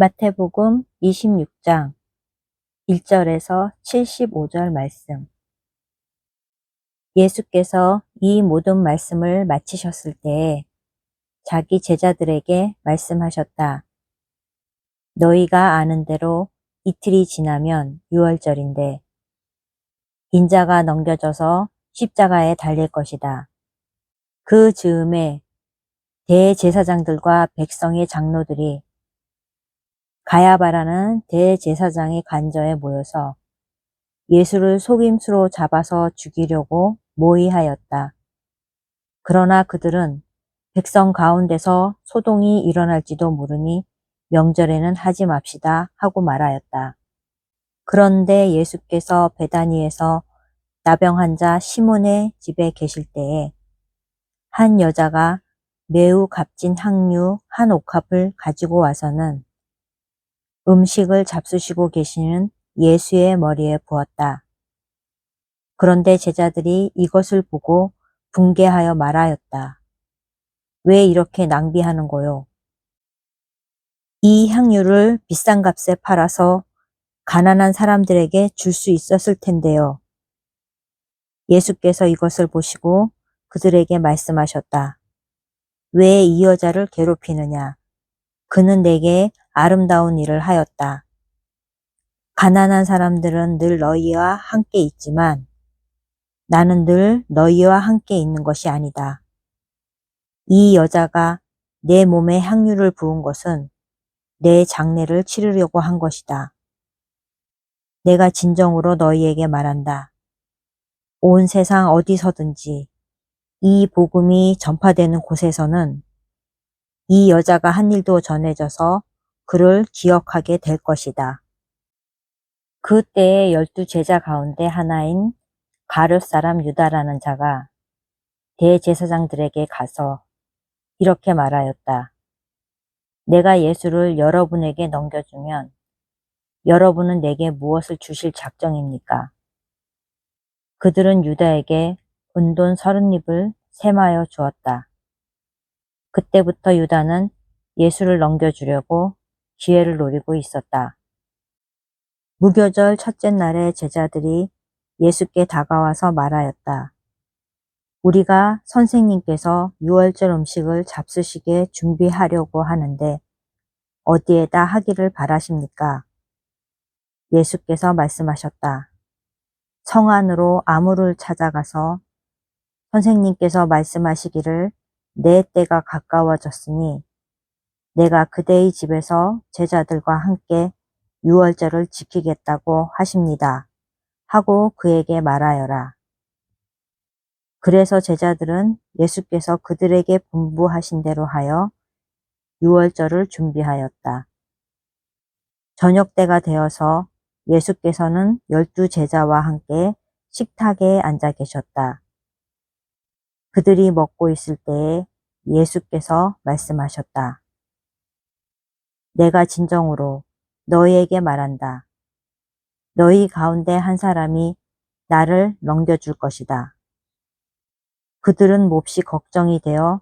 마태복음 26장 1절에서 75절 말씀. 예수께서 이 모든 말씀을 마치셨을 때에 자기 제자들에게 말씀하셨다. 너희가 아는 대로 이틀이 지나면 유월절인데 인자가 넘겨져서 십자가에 달릴 것이다. 그 즈음에 대제사장들과 백성의 장로들이 가야바라는 대제사장의 관저에 모여서 예수를 속임수로 잡아서 죽이려고 모의하였다. 그러나 그들은 백성 가운데서 소동이 일어날지도 모르니 명절에는 하지 맙시다 하고 말하였다. 그런데 예수께서 베다니에서 나병 환자 시몬의 집에 계실 때에 한 여자가 매우 값진 향유 한 옥합을 가지고 와서는 음식을 잡수시고 계시는 예수의 머리에 부었다. 그런데 제자들이 이것을 보고 분개하여 말하였다. 왜 이렇게 낭비하는 거요? 이 향유를 비싼 값에 팔아서 가난한 사람들에게 줄 수 있었을 텐데요. 예수께서 이것을 보시고 그들에게 말씀하셨다. 왜 이 여자를 괴롭히느냐? 그는 내게 아름다운 일을 하였다. 가난한 사람들은 늘 너희와 함께 있지만 나는 늘 너희와 함께 있는 것이 아니다. 이 여자가 내 몸에 향유를 부은 것은 내 장례를 치르려고 한 것이다. 내가 진정으로 너희에게 말한다. 온 세상 어디서든지 이 복음이 전파되는 곳에서는 이 여자가 한 일도 전해져서 그를 기억하게 될 것이다. 그때에 12 제자 가운데 하나인 가룟 사람 유다라는 자가 대제사장들에게 가서 이렇게 말하였다. 내가 예수를 여러분에게 넘겨주면 여러분은 내게 무엇을 주실 작정입니까? 그들은 유다에게 은돈 30립을 세마여 주었다. 그때부터 유다는 예수를 넘겨주려고 기회를 노리고 있었다. 무교절 첫째 날에 제자들이 예수께 다가와서 말하였다. 우리가 선생님께서 유월절 음식을 잡수시게 준비하려고 하는데 어디에다 하기를 바라십니까? 예수께서 말씀하셨다. 성 안으로 아무를 찾아가서 선생님께서 말씀하시기를 내 때가 가까워졌으니 내가 그대의 집에서 제자들과 함께 유월절을 지키겠다고 하십니다. 하고 그에게 말하여라. 그래서 제자들은 예수께서 그들에게 분부하신 대로 하여 유월절을 준비하였다. 저녁 때가 되어서 예수께서는 12 제자와 함께 식탁에 앉아 계셨다. 그들이 먹고 있을 때에 예수께서 말씀하셨다. 내가 진정으로 너희에게 말한다. 너희 가운데 한 사람이 나를 넘겨줄 것이다. 그들은 몹시 걱정이 되어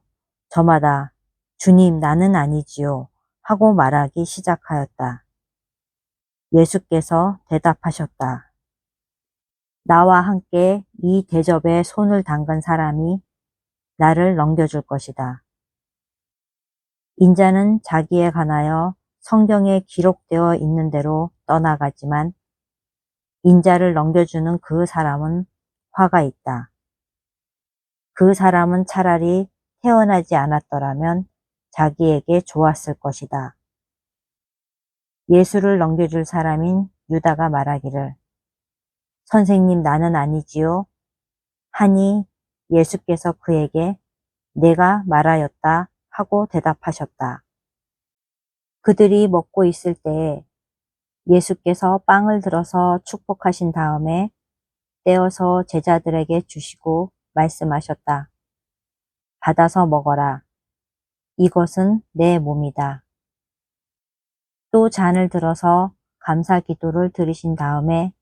저마다 주님 나는 아니지요 하고 말하기 시작하였다. 예수께서 대답하셨다. 나와 함께 이 대접에 손을 담근 사람이 나를 넘겨줄 것이다. 인자는 자기에 관하여 성경에 기록되어 있는 대로 떠나가지만 인자를 넘겨주는 그 사람은 화가 있다. 그 사람은 차라리 태어나지 않았더라면 자기에게 좋았을 것이다. 예수를 넘겨줄 사람인 유다가 말하기를 선생님 나는 아니지요. 하니 예수께서 그에게 내가 말하였다 하고 대답하셨다. 그들이 먹고 있을 때에 예수께서 빵을 들어서 축복하신 다음에 떼어서 제자들에게 주시고 말씀하셨다. 받아서 먹어라. 이것은 내 몸이다. 또 잔을 들어서 감사 기도를 드리신 다음에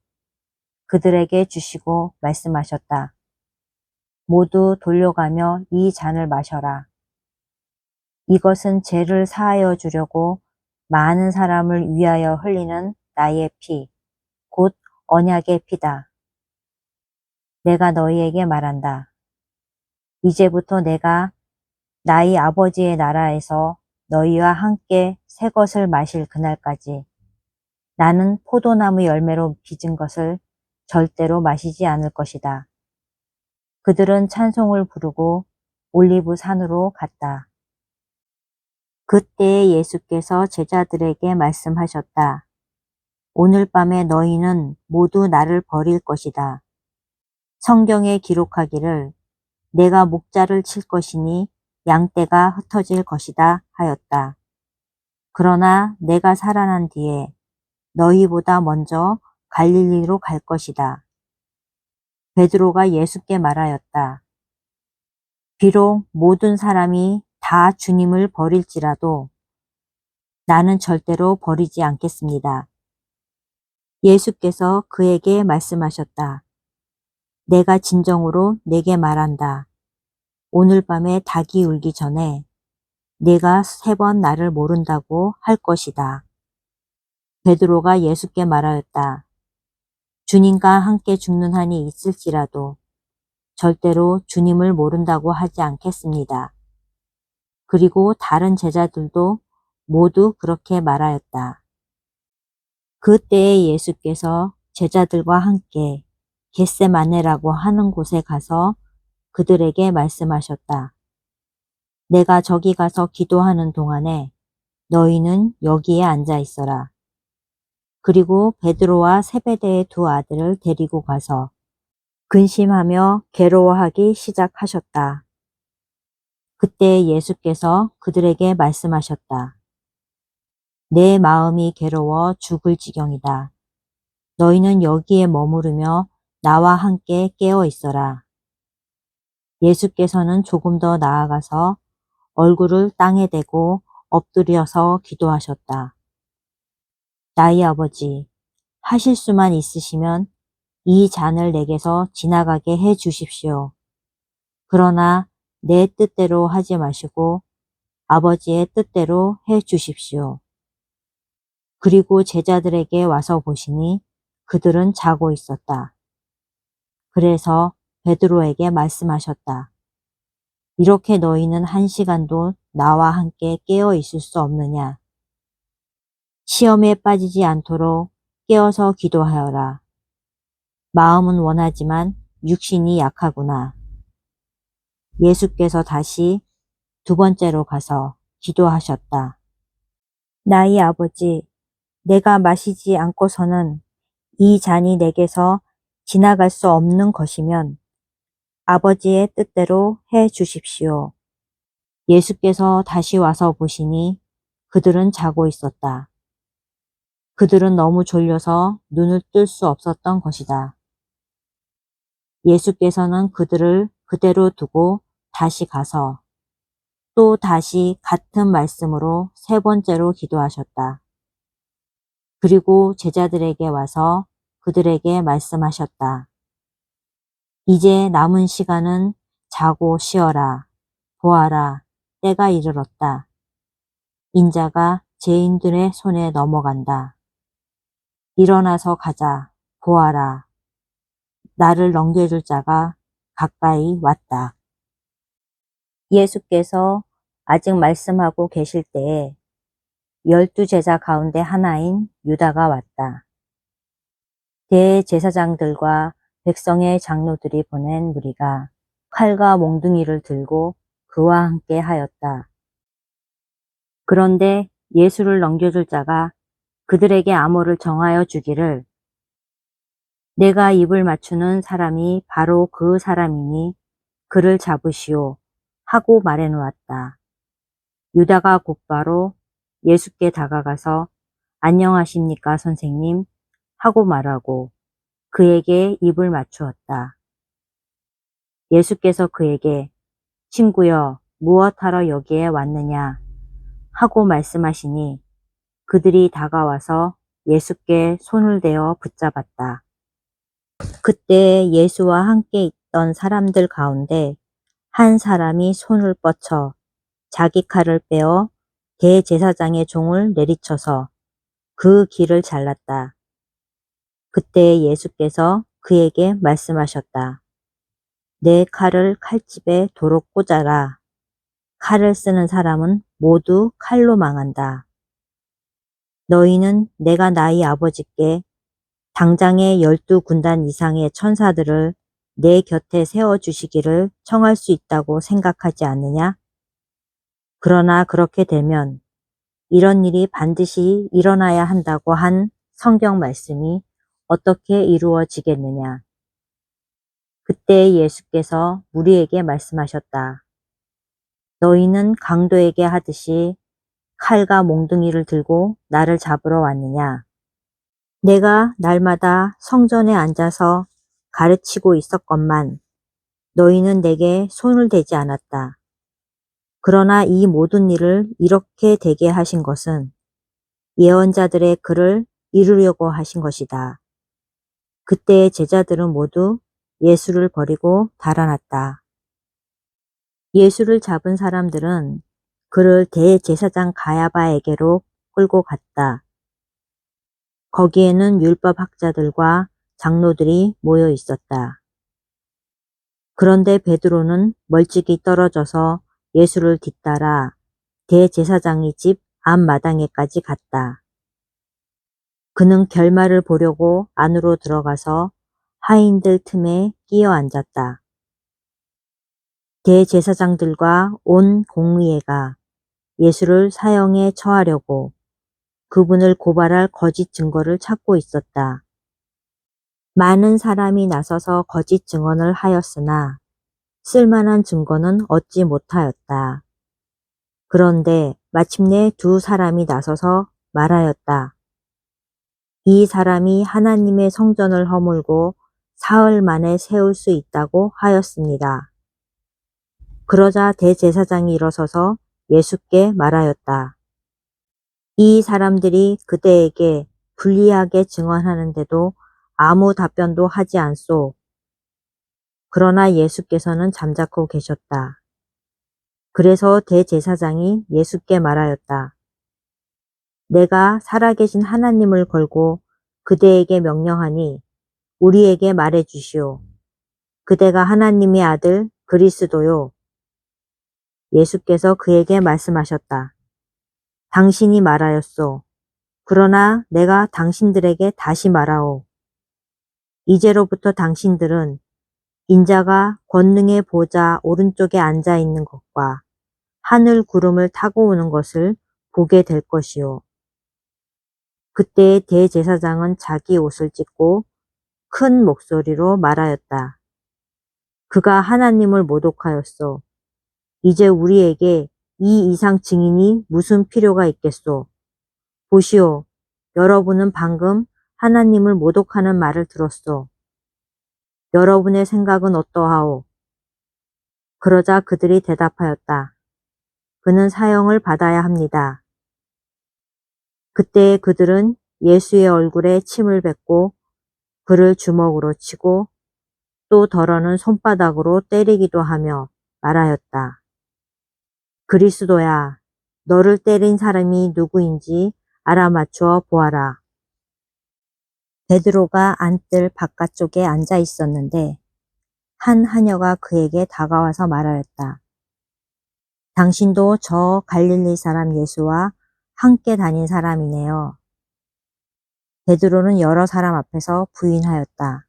그들에게 주시고 말씀하셨다. 모두 돌려가며 이 잔을 마셔라. 이것은 죄를 사하여 주려고 많은 사람을 위하여 흘리는 나의 피, 곧 언약의 피다. 내가 너희에게 말한다. 이제부터 내가 나의 아버지의 나라에서 너희와 함께 새 것을 마실 그날까지 나는 포도나무 열매로 빚은 것을 절대로 마시지 않을 것이다. 그들은 찬송을 부르고 올리브 산으로 갔다. 그때 예수께서 제자들에게 말씀하셨다. 오늘 밤에 너희는 모두 나를 버릴 것이다. 성경에 기록하기를 내가 목자를 칠 것이니 양떼가 흩어질 것이다 하였다. 그러나 내가 살아난 뒤에 너희보다 먼저 갈릴리로 갈 것이다. 베드로가 예수께 말하였다. 비록 모든 사람이 다 주님을 버릴지라도 나는 절대로 버리지 않겠습니다. 예수께서 그에게 말씀하셨다. 내가 진정으로 내게 말한다. 오늘 밤에 닭이 울기 전에 네가 3번 나를 모른다고 할 것이다. 베드로가 예수께 말하였다. 주님과 함께 죽는 한이 있을지라도 절대로 주님을 모른다고 하지 않겠습니다. 그리고 다른 제자들도 모두 그렇게 말하였다. 그때에 예수께서 제자들과 함께 겟세마네라고 하는 곳에 가서 그들에게 말씀하셨다. 내가 저기 가서 기도하는 동안에 너희는 여기에 앉아 있어라. 그리고 베드로와 세베대의 2 아들을 데리고 가서 근심하며 괴로워하기 시작하셨다. 그때 예수께서 그들에게 말씀하셨다. 내 마음이 괴로워 죽을 지경이다. 너희는 여기에 머무르며 나와 함께 깨어 있어라. 예수께서는 조금 더 나아가서 얼굴을 땅에 대고 엎드려서 기도하셨다. 나의 아버지, 하실 수만 있으시면 이 잔을 내게서 지나가게 해 주십시오. 그러나 내 뜻대로 하지 마시고 아버지의 뜻대로 해 주십시오. 그리고 제자들에게 와서 보시니 그들은 자고 있었다. 그래서 베드로에게 말씀하셨다. 이렇게 너희는 1시간도 나와 함께 깨어 있을 수 없느냐? 시험에 빠지지 않도록 깨어서 기도하여라. 마음은 원하지만 육신이 약하구나. 예수께서 다시 2번째로 가서 기도하셨다. 나의 아버지, 내가 마시지 않고서는 이 잔이 내게서 지나갈 수 없는 것이면 아버지의 뜻대로 해 주십시오. 예수께서 다시 와서 보시니 그들은 자고 있었다. 그들은 너무 졸려서 눈을 뜰 수 없었던 것이다. 예수께서는 그들을 그대로 두고 다시 가서 또 다시 같은 말씀으로 3번째로 기도하셨다. 그리고 제자들에게 와서 그들에게 말씀하셨다. 이제 남은 시간은 자고 쉬어라. 보아라, 때가 이르렀다. 인자가 죄인들의 손에 넘어간다. 일어나서 가자. 보아라. 나를 넘겨줄 자가 가까이 왔다. 예수께서 아직 말씀하고 계실 때에 12제자 가운데 하나인 유다가 왔다. 대제사장들과 백성의 장로들이 보낸 무리가 칼과 몽둥이를 들고 그와 함께 하였다. 그런데 예수를 넘겨줄 자가 그들에게 암호를 정하여 주기를 내가 입을 맞추는 사람이 바로 그 사람이니 그를 잡으시오 하고 말해 놓았다. 유다가 곧바로 예수께 다가가서 안녕하십니까 선생님 하고 말하고 그에게 입을 맞추었다. 예수께서 그에게 친구여 무엇하러 여기에 왔느냐 하고 말씀하시니 그들이 다가와서 예수께 손을 대어 붙잡았다. 그때 예수와 함께 있던 사람들 가운데 한 사람이 손을 뻗쳐 자기 칼을 빼어 대제사장의 종을 내리쳐서 그 길을 잘랐다. 그때 예수께서 그에게 말씀하셨다. 내 칼을 칼집에 도로 꽂아라. 칼을 쓰는 사람은 모두 칼로 망한다. 너희는 내가 나의 아버지께 당장의 12군단 이상의 천사들을 내 곁에 세워주시기를 청할 수 있다고 생각하지 않느냐? 그러나 그렇게 되면 이런 일이 반드시 일어나야 한다고 한 성경 말씀이 어떻게 이루어지겠느냐? 그때 예수께서 무리에게 말씀하셨다. 너희는 강도에게 하듯이 칼과 몽둥이를 들고 나를 잡으러 왔느냐? 내가 날마다 성전에 앉아서 가르치고 있었건만 너희는 내게 손을 대지 않았다. 그러나 이 모든 일을 이렇게 되게 하신 것은 예언자들의 글을 이루려고 하신 것이다. 그때의 제자들은 모두 예수를 버리고 달아났다. 예수를 잡은 사람들은 그를 대제사장 가야바에게로 끌고 갔다. 거기에는 율법 학자들과 장로들이 모여 있었다. 그런데 베드로는 멀찍이 떨어져서 예수를 뒤따라 대제사장의 집 앞마당에까지 갔다. 그는 결말을 보려고 안으로 들어가서 하인들 틈에 끼어 앉았다. 대제사장들과 온 공의회가 예수를 사형에 처하려고 그분을 고발할 거짓 증거를 찾고 있었다. 많은 사람이 나서서 거짓 증언을 하였으나 쓸만한 증거는 얻지 못하였다. 그런데 마침내 두 사람이 나서서 말하였다. 이 사람이 하나님의 성전을 허물고 사흘 만에 세울 수 있다고 하였습니다. 그러자 대제사장이 일어서서 예수께 말하였다. 이 사람들이 그대에게 불리하게 증언하는데도 아무 답변도 하지 않소. 그러나 예수께서는 잠자코 계셨다. 그래서 대제사장이 예수께 말하였다. 내가 살아계신 하나님을 걸고 그대에게 명령하니 우리에게 말해 주시오. 그대가 하나님의 아들 그리스도요. 예수께서 그에게 말씀하셨다. 당신이 말하였소. 그러나 내가 당신들에게 다시 말하오. 이제로부터 당신들은 인자가 권능의 보좌 오른쪽에 앉아 있는 것과 하늘 구름을 타고 오는 것을 보게 될 것이요. 그때 대제사장은 자기 옷을 찢고 큰 목소리로 말하였다. 그가 하나님을 모독하였소. 이제 우리에게 이 이상 증인이 무슨 필요가 있겠소. 보시오. 여러분은 방금 하나님을 모독하는 말을 들었소. 여러분의 생각은 어떠하오? 그러자 그들이 대답하였다. 그는 사형을 받아야 합니다. 그때 그들은 예수의 얼굴에 침을 뱉고 그를 주먹으로 치고 또 덜어는 손바닥으로 때리기도 하며 말하였다. 그리스도야, 너를 때린 사람이 누구인지 알아맞추어 보아라. 베드로가 안뜰 바깥쪽에 앉아 있었는데 한 하녀가 그에게 다가와서 말하였다. 당신도 저 갈릴리 사람 예수와 함께 다닌 사람이네요. 베드로는 여러 사람 앞에서 부인하였다.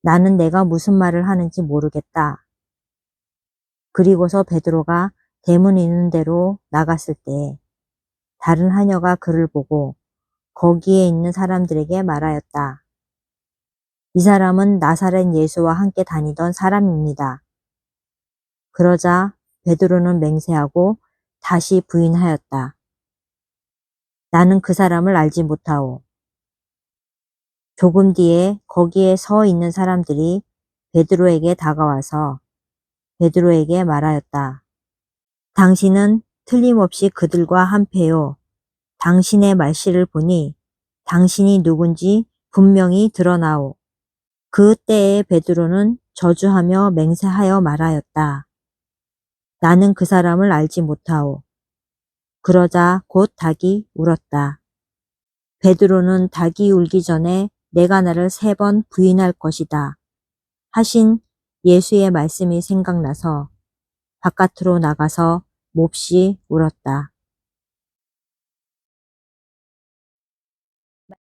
나는 내가 무슨 말을 하는지 모르겠다. 그리고서 베드로가 대문 있는 데로 나갔을 때 다른 하녀가 그를 보고 거기에 있는 사람들에게 말하였다. 이 사람은 나사렛 예수와 함께 다니던 사람입니다. 그러자 베드로는 맹세하고 다시 부인하였다. 나는 그 사람을 알지 못하오. 조금 뒤에 거기에 서 있는 사람들이 베드로에게 다가와서 베드로에게 말하였다. 당신은 틀림없이 그들과 한패요. 당신의 말씨를 보니 당신이 누군지 분명히 드러나오. 그때에 베드로는 저주하며 맹세하여 말하였다. 나는 그 사람을 알지 못하오. 그러자 곧 닭이 울었다. 베드로는 닭이 울기 전에 내가 나를 3번 부인할 것이다 하신 예수의 말씀이 생각나서 바깥으로 나가서 몹시 울었다.